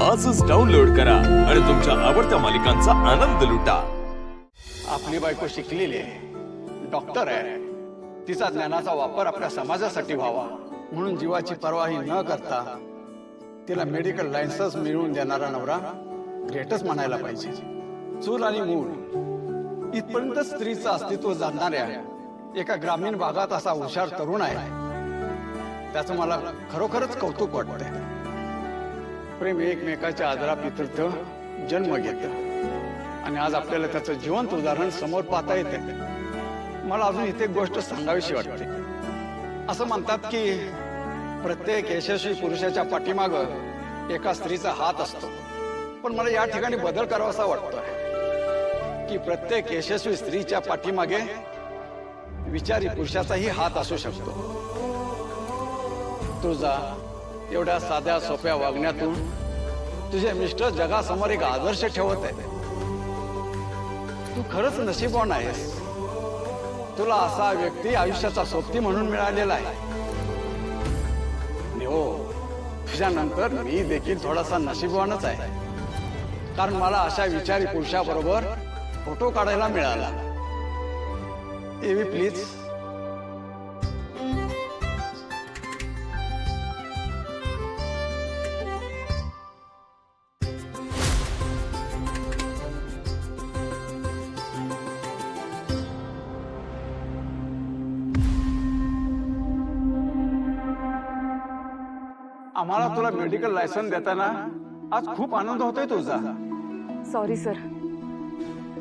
आजच डाउनलोड करा आणि तुमच्या आवडत्या मालिकांचा आनंद लुटा। आपली बायको शिकलेली आहे, डॉक्टर आहे, तिचा ज्ञानाचा वापर आपल्या समाजासाठी व्हावा म्हणून जीवाची पर्वाही न करता तिला मेडिकल लायसन्स मिळवून देणारा नवरा ग्रेटच म्हणायला पाहिजे। चूल आणि मूल इथपर्यंत स्त्रीचं अस्तित्व जाणणाऱ्या एका ग्रामीण भागात असा हुशार तरुण आहे, त्याचं मला खरोखरच कौतुक वाटतंय। प्रेम एकमेकाच्या आदरापितर्थ जन्म घेतं आणि आज आपल्याला त्याचं जिवंत उदाहरण समोर पाहता येते। मला अजून इथे एक गोष्ट सांगावीशी वाटते। असं म्हणतात की प्रत्येक यशस्वी पुरुषाच्या पाठीमाग एका स्त्रीचा हात असतो, पण मला या ठिकाणी बदल करावासा वाटतोय की प्रत्येक यशस्वी स्त्रीच्या पाठीमागे विचारी पुरुषाचाही हात असू शकतो। तुझा एवढ्या साध्या सोप्या वागण्यातून तुझे मिस्टर जगासमोर एक आदर्श ठेवत आहे। तू खरंच नशीबवान आहेस, तुला असा व्यक्ती आयुष्याचा सोबती म्हणून मिळालेला आहे। आणि हो, तुझ्यानंतर मी देखील थोडासा नशीबवानच आहे, कारण मला अशा विचारी पुरुषाबरोबर फोटो काढायला मिळाला। एवी प्लीज। आम्हाला तुला मेडिकल लायसन्स देताना आज खूप आनंद होतोय तुझा। सॉरी सर,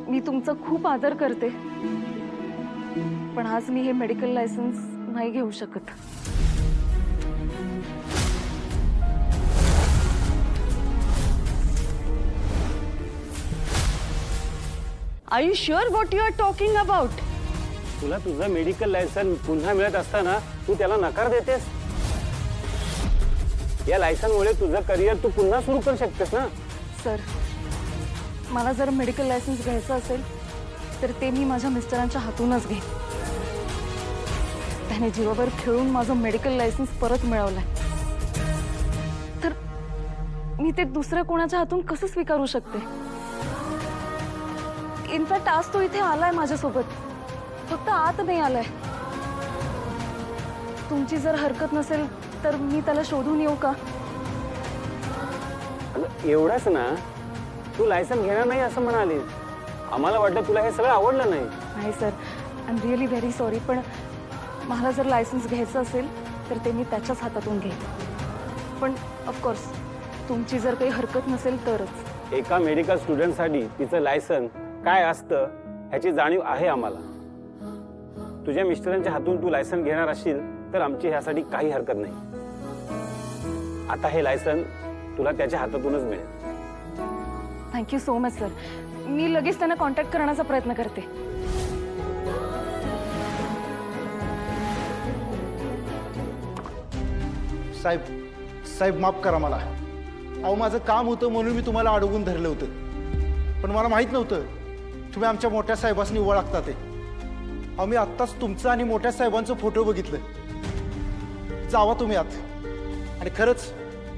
मी तुमचा खूप आदर करते, पण आज मी हे मेडिकल लायसन्स नाही घेऊ शकत। Are you sure what you are talking about? तुला तुझं मेडिकल लायसन्स पुन्हा मिळत असताना तू त्याला नकार देतेस। या लायसन्समुळे तुझं करिअर तू पुन्हा सुरू करू शकतेस ना। सर, मला जर मेडिकल लायसन्स घ्यायचं असेल तर ते मी माझ्या मिस्टरांच्या हातूनच घेईन। त्याने जीवावर खेळून माझं मेडिकल लायसन्स परत मिळवलंय, तर मी ते दुसऱ्या कोणाच्या हातून कसं स्वीकारू शकते? इनफॅक्ट आज तो इथे आलाय माझ्यासोबत, फक्त आत नाही आलाय। तुमची जर हरकत नसेल तर मी त्याला शोधून येऊ का? एवढंच ना, तू लायसन्स घेणार नाही असं म्हणालीस। आम्हाला वाटलं तुला हे सगळं आवडलं नाही। नाही sir, I am really very sorry, पण मला जर लायसन्स घ्यायचं असेल तर ते मी त्याच्याच हातातून घेईन, पण ऑफकोर्स तुमची जर काही हरकत नसेल तरच। एका मेडिकल स्टुडंटसाठी तिचं लायसन्स काय असतं ह्याची जाणीव आहे आम्हाला। तुझ्या मिस्टरांच्या हातून तू लायसन्स घेणार असशील तर आमची ह्यासाठी काही हरकत नाही। आता हे लायसन्स तुला त्याच्या हातातूनच मिळेल। थँक्यू सो मच सर, मी लगेच त्यांना कॉन्टॅक्ट करण्याचा प्रयत्न करते। साहेब माफ करा मला। अहो, माझं काम होतं म्हणून मी तुम्हाला अडवून धरलं होतं, पण मला माहित नव्हतं तुम्ही आमच्या मोठ्या साहेबांनी ओळखता ते। अहो, मी आत्ताच तुमचं आणि मोठ्या साहेबांचं फोटो बघितलं। जावा तुम्ही आत, आणि खरंच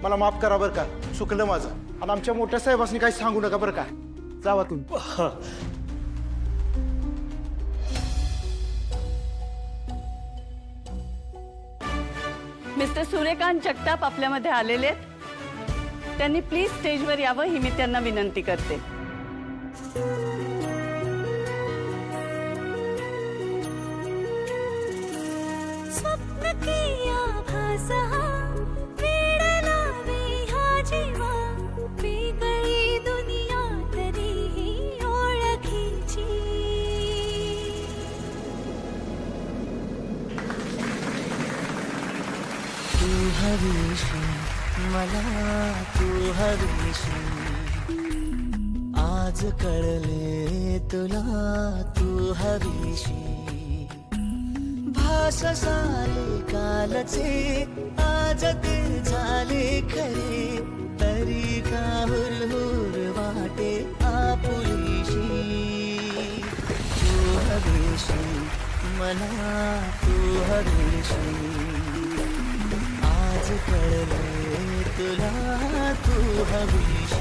मला माफ करा बरं का, चुकलं माझं। आणि आमच्या मोठ्या साहेबांनी काही सांगू नका बरं का। जावा तुम्ही। मिस्टर सूर्यकांत जगताप आपल्यामध्ये आलेले आहेत, त्यांनी प्लीज स्टेजवर यावं ही मी त्यांना विनंती करते। स्वप्न किया भासा वेड लावे हा जीवा, वेगळी दुनिया तरीही ओळखीची। तू हवीशी मला, तू हवीशी आज कळले तुला, तू हवीशी भास सारे कालचे आज ते झाले खरे, तरी का हुरहुर वाटे आपुलीशी। तू हवीशी मला, तू हवीशी आज कळले तुला तू हवीशी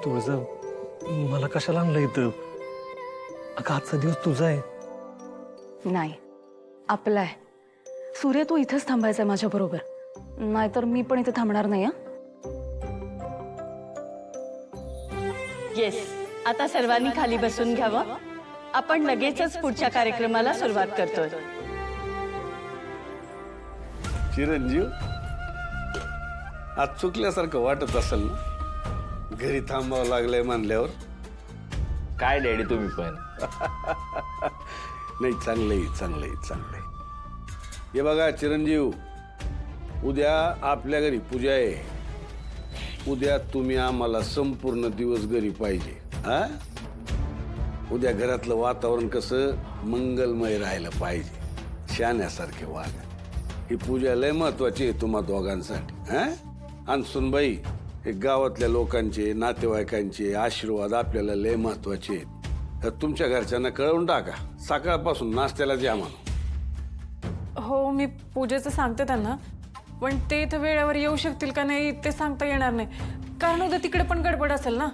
तुझं मला कशाला आणलं इथं? अगं आजचा दिवस तुझा आहे. नाही, आपला आहे. सूर्य, तू इथंच थांबायचा आहे माझ्या बरोबर, नाहीतर मी पण इथे थांबणार नाही. येस, आता सर्वांनी खाली बसून घ्यावं. आपण लगेचच पुढच्या कार्यक्रमाला सुरुवात करतोय. चिरंजीव, आज चुकल्यासारखं वाटत असेल ना? घरी थांबावं लागलंय म्हणल्यावर. काय डॅडी तुम्ही पण. नाही, चांगलंय चांगलंय चांगलंय. हे बघा चिरंजीव, उद्या आपल्या घरी पूजा आहे. उद्या तुम्ही आम्हाला संपूर्ण दिवस घरी पाहिजे. हा, उद्या घरातलं वातावरण कसं मंगलमय राहिलं पाहिजे. शाण्यासारखे वाग. ही पूजा लय महत्वाची आहे तुम्हा दोघांसाठी. हा, आणि सुनबाई, हे गावातल्या लोकांचे, नातेवाईकांचे आशीर्वाद आपल्याला लय महत्वाचे आहेत. तर तुमच्या घरच्यांना कळवून टाका, सकाळपासून नाश्त्याला द्या म्हणून. हो, मी पूजेचं सांगते त्यांना, पण ते इथं वेळेवर येऊ शकतील का नाही ते सांगता येणार नाही, कारण उद्या तिकडे पण गडबड असेल ना.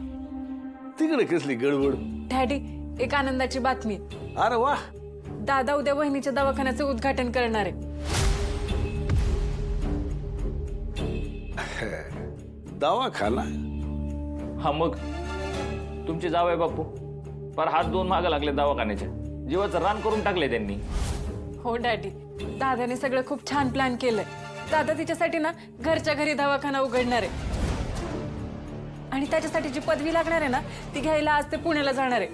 तिकडे कसली गडबड? डॅडी, एक आनंदाची बातमी. अरे वा. दादा उद्या वहिनीच्या दवाखान्याचं उद्घाटन करणार आहे. दवाखाना? हा, मग तुमचे जावई बापू पर हात दोन मागं लागले दवाखान्याच्या. जीवाचं रान करून टाकले त्यांनी. हो डॅडी, दादाने सगळं खूप छान प्लॅन केलंय. दादा तिच्यासाठी ना घरच्या घरी दवाखाना उघडणार आहे, आणि त्याच्यासाठी जी पदवी लागणार आहे ना ती घ्यायला आज ते पुण्याला जाणार आहे.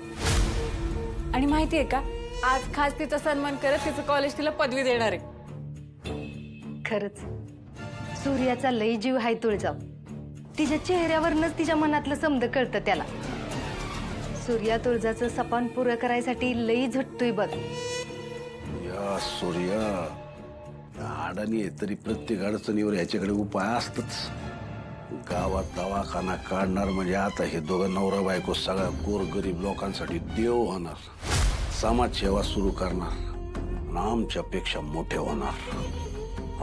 आणि माहितीये का, आज खास तिचा सन्मान करत तिचं कॉलेज तिला पदवी देणार आहे. खरंच सूर्याचा लई जीव हाय तुळजाव. तिच्या चेहऱ्यावरनच तिच्या मनातलं समज कळतं त्याला. सूर्या तुळजाचं सपान पुरं करायसाठी लई झटतोय बघ. या सूर्या, अडाणी आहे तरी प्रत्येक अडचणीवर याच्याकडे उपाय असतच. गावात दवाखाना काढणार म्हणजे आता हे दोघं नवरा बायको सगळ्या गोरगरीब लोकांसाठी देव होणार. समाजसेवा सुरू करणार, आणि आमच्यापेक्षा मोठे होणार.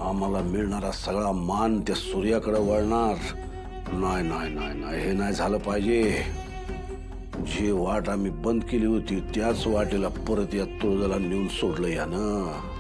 आम्हाला मिळणारा सगळा मान त्या सूर्याकडे वळणार. नाही नाही नाही नाही, हे नाही झालं पाहिजे. जी वाट आम्ही बंद केली होती त्याच वाटेला परत या तुळजाला नेऊन सोडलं यानं.